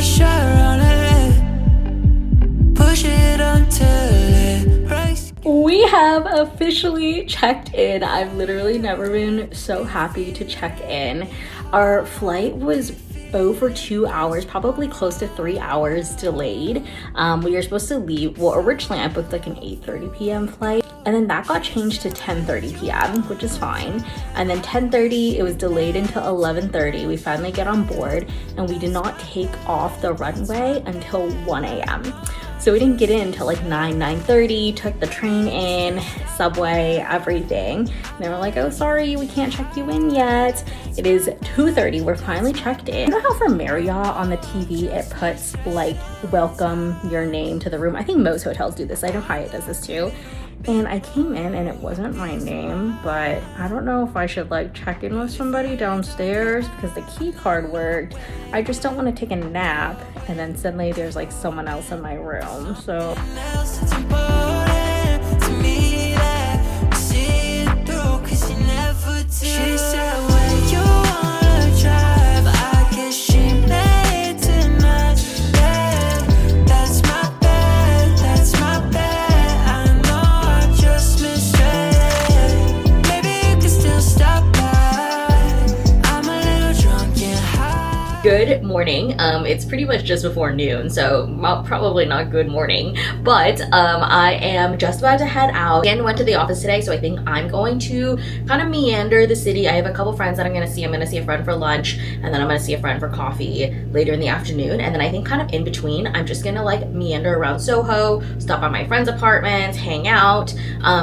pressure on it, push it until it breaks. We have officially checked in. I've literally never been so happy to check in. Our flight was over 2 hours, probably close to 3 hours delayed. We were supposed to leave, well, originally I booked like an 8:30 p.m. flight, and then that got changed to 10:30 p.m., which is fine. And then 10:30, it was delayed until 11:30. We finally get on board, and we did not take off the runway until 1 a.m. So we didn't get in until like 9:30, took the train in, subway, everything. And they were like, oh, sorry, we can't check you in yet. It is 2:30, we're finally checked in. You know how for Marriott on the TV, it puts like, welcome your name to the room? I think most hotels do this. I know Hyatt does this too. And I came in and it wasn't my name, but I don't know if I should like check in with somebody downstairs because the key card worked. I just don't want to take a nap and then suddenly there's like someone else in my room. So She said, when you wanna drive, I guess she made tonight. Yeah, that's my bad, that's my bad. I know I just misread it. Maybe you can still stop by. I'm a little drunk and high. good morning. It's pretty much just before noon, so probably not good morning, but I am just about to head out. Again, went to the office today, so I think I'm going to kind of meander the city. I have a couple friends that I'm gonna see. I'm gonna see a friend for lunch, and then I'm gonna see a friend for coffee later in the afternoon. And then I think kind of in between, I'm just gonna like meander around Soho, stop by my friend's apartment, hang out.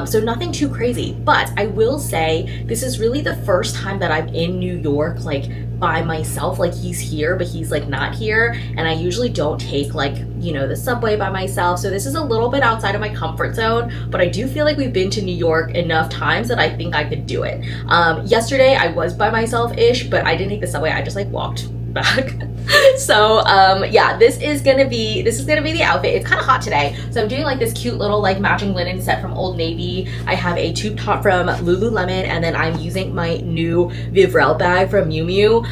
So nothing too crazy, but I will say this is really the first time that I'm in New York, like by myself. Like he's here, but he's like not here. And I usually don't take like, you know, the subway by myself. So this is a little bit outside of my comfort zone, but I do feel like we've been to New York enough times that I think I could do it. Yesterday I was by myself-ish, but I didn't take the subway. I just like walked back. So yeah, this is gonna be the outfit. It's kind of hot today, so I'm doing like this cute little like matching linen set from Old Navy. I have a tube top from Lululemon, and then I'm using my new Vivrel bag from Miu Miu.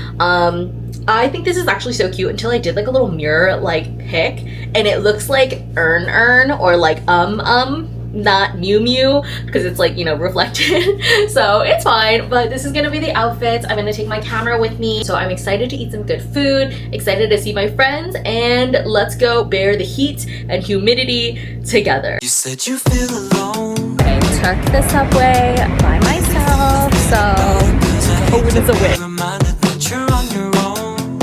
I think this is actually so cute until I did like a little mirror like pic, and it looks like earn or like not Miu Miu because it's like, you know, reflected. So it's fine, but this is gonna be the outfit. I'm gonna take my camera with me, so I'm excited to eat some good food, excited to see my friends, and let's go bear the heat and humidity together. You said you feel alone. I took the subway by myself, so oh, it is a win. Reminded that you're on your own.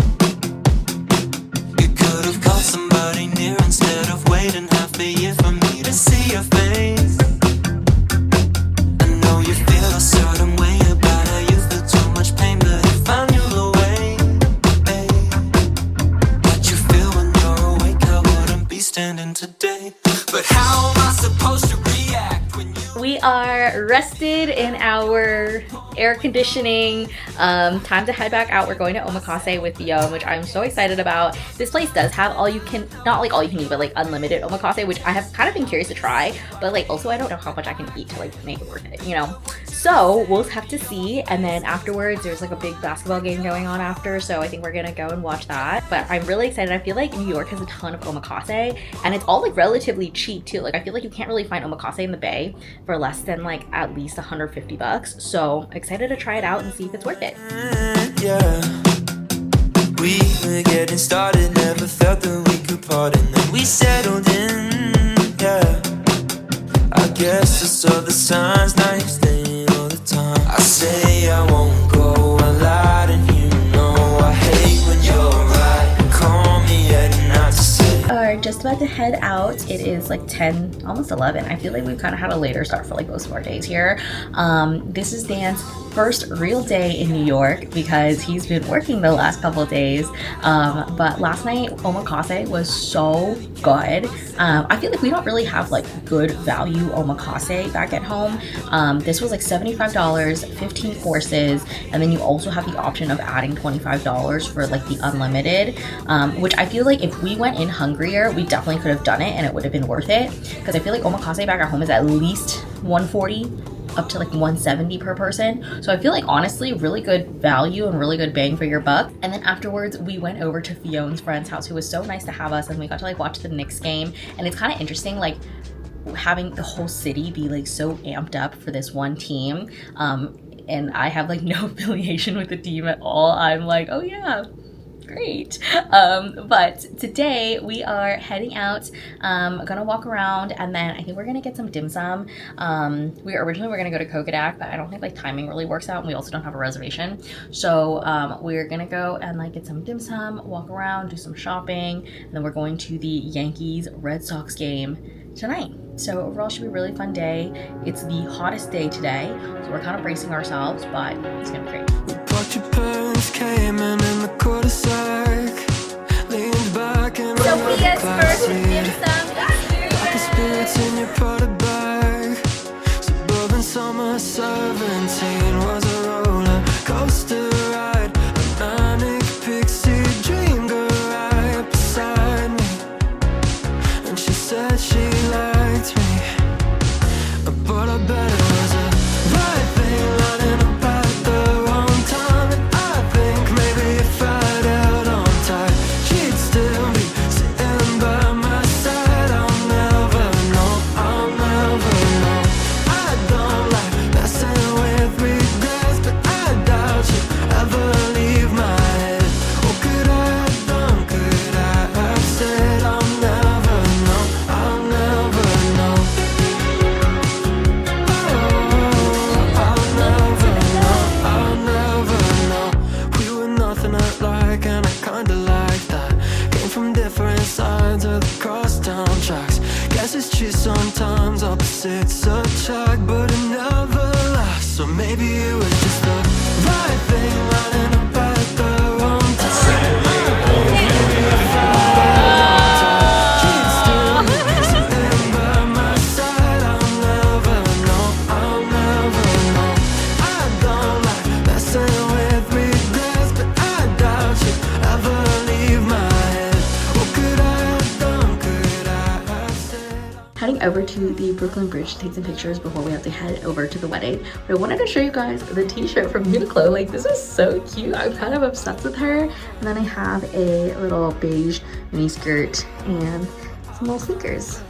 You could have called somebody near instead of waiting half a year for me to see your face. I know you feel a certain way about how you feel too much pain, but I found you a way, babe. What you feel when you're awake, I wouldn't be standing today. But how am I supposed to react when you... We are rested in our air conditioning. Time to head back out. We're going to omakase with Yo, which I'm so excited about. This place does have all you can, not like all you can eat, but like unlimited omakase, which I have kind of been curious to try, but like also I don't know how much I can eat to like make it worth it, you know? So we'll have to see. And then afterwards, there's like a big basketball game going on after, so I think we're gonna go and watch that. But I'm really excited. I feel like New York has a ton of omakase, and it's all like relatively cheap too. Like I feel like you can't really find omakase in the Bay for less than like at least $150. So excited to try it out and see if it's worth it. Yeah, we were getting started, never felt that we could part, and then we settled in. Yeah, I guess I saw the signs, now you're staying all the time. I say I won't go, I lied, and you know I hate when you're right. Call me at night to say. Are just about to head out. It is like 10, almost 11. I feel like we've kind of had a later start for like most of our days here. This is Dan's first real day in New York because he's been working the last couple of days. But last night omakase was so good. I feel like we don't really have like good value omakase back at home. This was like $75, 15 courses, and then you also have the option of adding $25 for like the unlimited, which I feel like if we went in hungrier, we definitely could have done it and it would have been worth it, because I feel like omakase back at home is at least $140 up to like 170 per person. So I feel like honestly really good value and really good bang for your buck. And then afterwards we went over to Fiona's friend's house, who was so nice to have us, and we got to like watch the Knicks game. And it's kind of interesting like having the whole city be like so amped up for this one team. And I have like no affiliation with the team at all. I'm like, oh yeah, great. But today we are heading out, gonna walk around, and then I think we're gonna get some dim sum. We originally were gonna go to Kokodak, but I don't think like timing really works out, and we also don't have a reservation. So we're gonna go and like get some dim sum, walk around, do some shopping, and then we're going to the Yankees Red Sox game tonight. So overall should be a really fun day. It's the hottest day today, so we're kind of bracing ourselves, but it's gonna be great. But your parents came in the quartersack, leaned back and Sophia's first dim sum experience. like a spirits in your Prada bag. Suburban summer 17 was a roller coaster ride. A manic pixie dream girl right beside me, and she said she liked me, but I bet it was a right thing lining up at the wrong time. And I think maybe if I'd held on tight, she'd still be sitting by my side. I'll never know, I'll never know. I don't like messing with regrets, but I doubt she'd ever leave my head. What could I have done, could I have said? I'll never know, I'll never know. Sides of the crosstown tracks. Guess it's true sometimes opposites attract, but it never lasts. So maybe it was just the right thing lining up at the wrong time. Maybe if I had time, she'd still be sitting by my side. I'll never know, I'll never know. I don't like messing with regrets, but I doubt she'd ever leave my head. Heading over to the Brooklyn Bridge to take some pictures before we have to head over to the wedding. But I wanted to show you guys the t-shirt from Uniqlo. Like, this is so cute. I'm kind of obsessed with her. And then I have a little beige mini skirt and some little sneakers.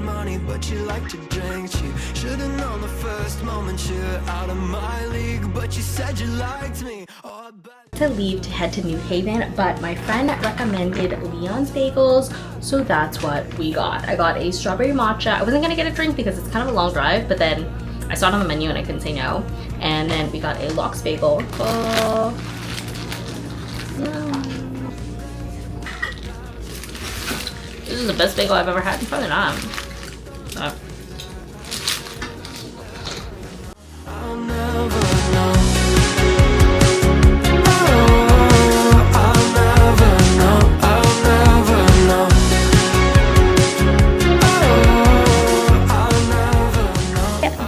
Money, but you like to drink cheap. Should've known the first moment you're out of my league, but you said you liked me. Oh, to leave to head to New Haven, but my friend recommended Leon's Bagels, so that's what we got. I got a strawberry matcha. I wasn't gonna get a drink because it's kind of a long drive, but then I saw it on the menu and I couldn't say no. And then we got a lox bagel. Oh, yeah. This is the best bagel I've ever had. Probably not. I'll never know.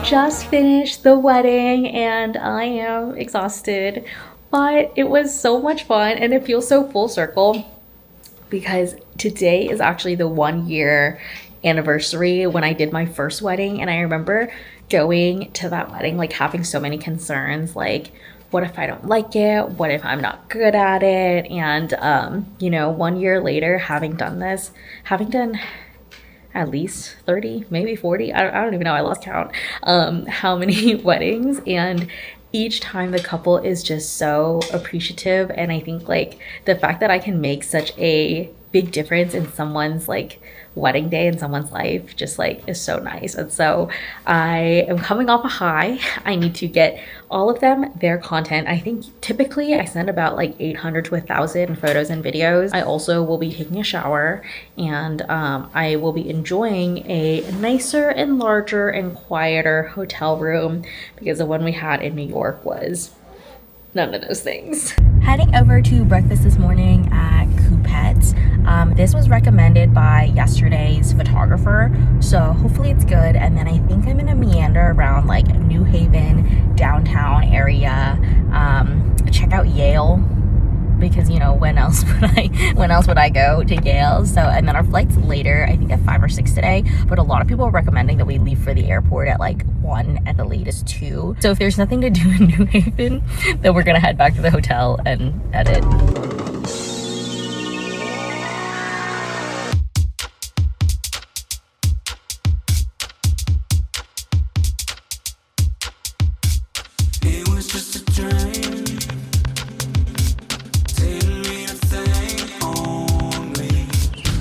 Just finished the wedding and I am exhausted, but it was so much fun and it feels so full circle because today is actually the 1 year anniversary when I did my first wedding. And I remember going to that wedding like having so many concerns, like what if I don't like it, what if I'm not good at it? And you know, 1 year later, having done this, having done at least 30, maybe 40, I don't even know, I lost count, how many weddings, and each time the couple is just so appreciative. And I think like the fact that I can make such a big difference in someone's like wedding day in someone's life just like is so nice. And so I am coming off a high. I need to get all of them their content. I think typically I send about like 800 to 1,000 photos and videos. I also will be taking a shower and I will be enjoying a nicer and larger and quieter hotel room because the one we had in New York was none of those things. Heading over to breakfast this morning at Coupette's. This was recommended by yesterday's photographer, so hopefully it's good. And then I think I'm gonna meander around like New Haven downtown area, check out Yale because because, you know, when else would I go to Yale? So, and then our flight's later, I think at 5 or 6 today, but a lot of people are recommending that we leave for the airport at like 1, at the latest 2. So if there's nothing to do in New Haven, then we're gonna head back to the hotel and edit. It was just a dream. Didn't mean a thing on me.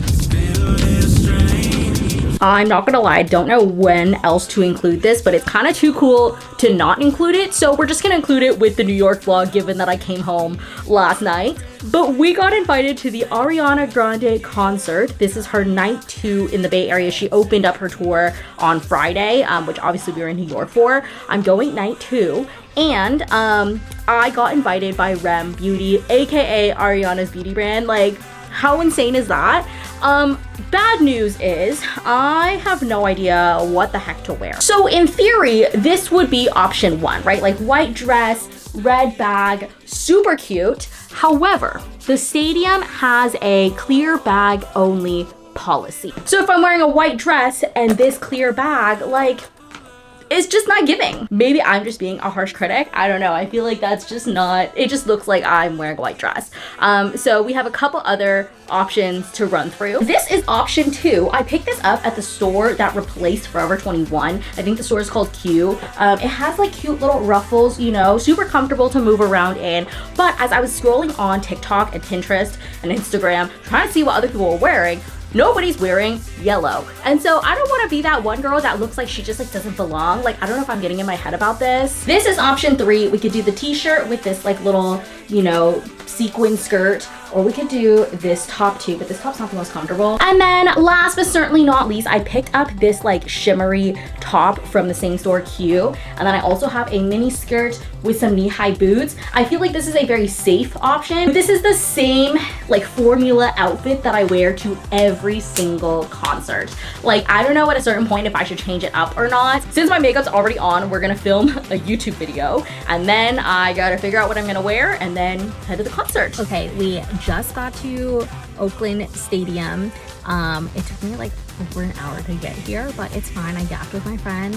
It's been a little strange. I'm not gonna lie, I don't know when else to include this, but it's kind of too cool to not include it, so we're just gonna include it with the New York vlog, given that I came home last night. But we got invited to the Ariana Grande concert. This is her night 2 in the Bay Area. She opened up her tour on Friday, which obviously we were in New York for. I'm going night 2. And I got invited by R.E.M Beauty, aka Ariana's beauty brand. Like, how insane is that? Bad news is I have no idea what the heck to wear. So in theory, this would be option 1, right? Like white dress, red bag, super cute. However, the stadium has a clear bag only policy. So if I'm wearing a white dress and this clear bag, like, it's just not giving. Maybe I'm just being a harsh critic. I don't know. I feel like that's just not, it just looks like I'm wearing a white dress. So we have a couple other options to run through. This is option 2. I picked this up at the store that replaced Forever 21. I think the store is called Q. It has like cute little ruffles, you know, super comfortable to move around in. But as I was scrolling on TikTok and Pinterest and Instagram, trying to see what other people were wearing, nobody's wearing yellow. And so I don't want to be that one girl that looks like she just like doesn't belong. Like, I don't know if I'm getting in my head about this. This is option 3. We could do the t-shirt with this like little, you know, sequin skirt, or we could do this top too, but this top's not the most comfortable. And then last but certainly not least, I picked up this like shimmery top from the same store Q. And then I also have a mini skirt with some knee-high boots. I feel like this is a very safe option. This is the same like formula outfit that I wear to every single concert. Like, I don't know at a certain point if I should change it up or not. Since my makeup's already on, we're gonna film a YouTube video, and then I gotta figure out what I'm gonna wear and then head to the concert. Okay, we just got to Oakland Stadium. It took me like over an hour to get here, but it's fine. I yapped with my friend.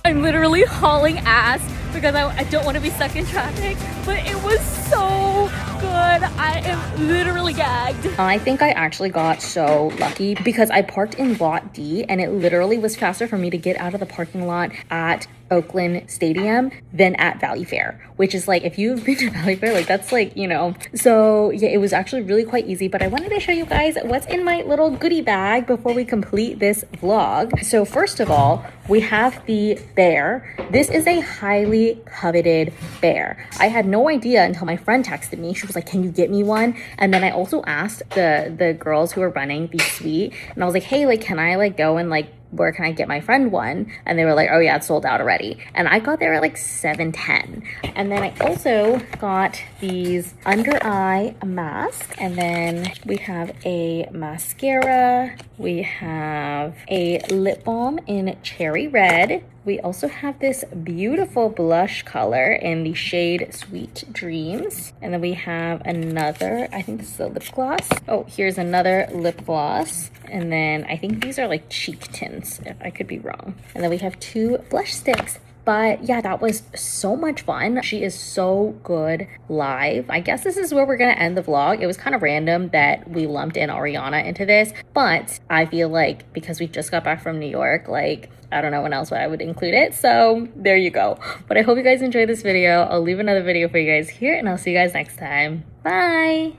I'm literally hauling ass because I don't want to be stuck in traffic, but it was so good. I am literally gagged. I think I actually got so lucky because I parked in lot D, and it literally was faster for me to get out of the parking lot at Oakland Stadium than at Valley Fair, which is like, if you've been to Valley Fair, like that's like, you know. So yeah, it was actually really quite easy, but I wanted to show you guys what's in my little goodie bag before we complete this vlog. So first of all, we have the bear. This is a highly coveted bear. I had no idea until my friend texted me. She was like, can you get me one? And then I also asked the girls who were running the suite, and I was like, hey, like, can I like go and like, where can I get my friend one? And they were like, oh yeah, it's sold out already. And I got there at like 7:10. And then I also got these under eye masks. And then we have a mascara. We have a lip balm in cherry red. We also have this beautiful blush color in the shade Sweet Dreams. And then we have another, I think this is a lip gloss. Oh, here's another lip gloss. And then I think these are like cheek tints, if I could be wrong. And then we have 2 blush sticks. But yeah, that was so much fun. She is so good live. I guess this is where we're gonna end the vlog. It was kind of random that we lumped in Ariana into this, but I feel like because we just got back from New York, like, I don't know when else I would include it. So there you go. But I hope you guys enjoyed this video. I'll leave another video for you guys here, and I'll see you guys next time. Bye.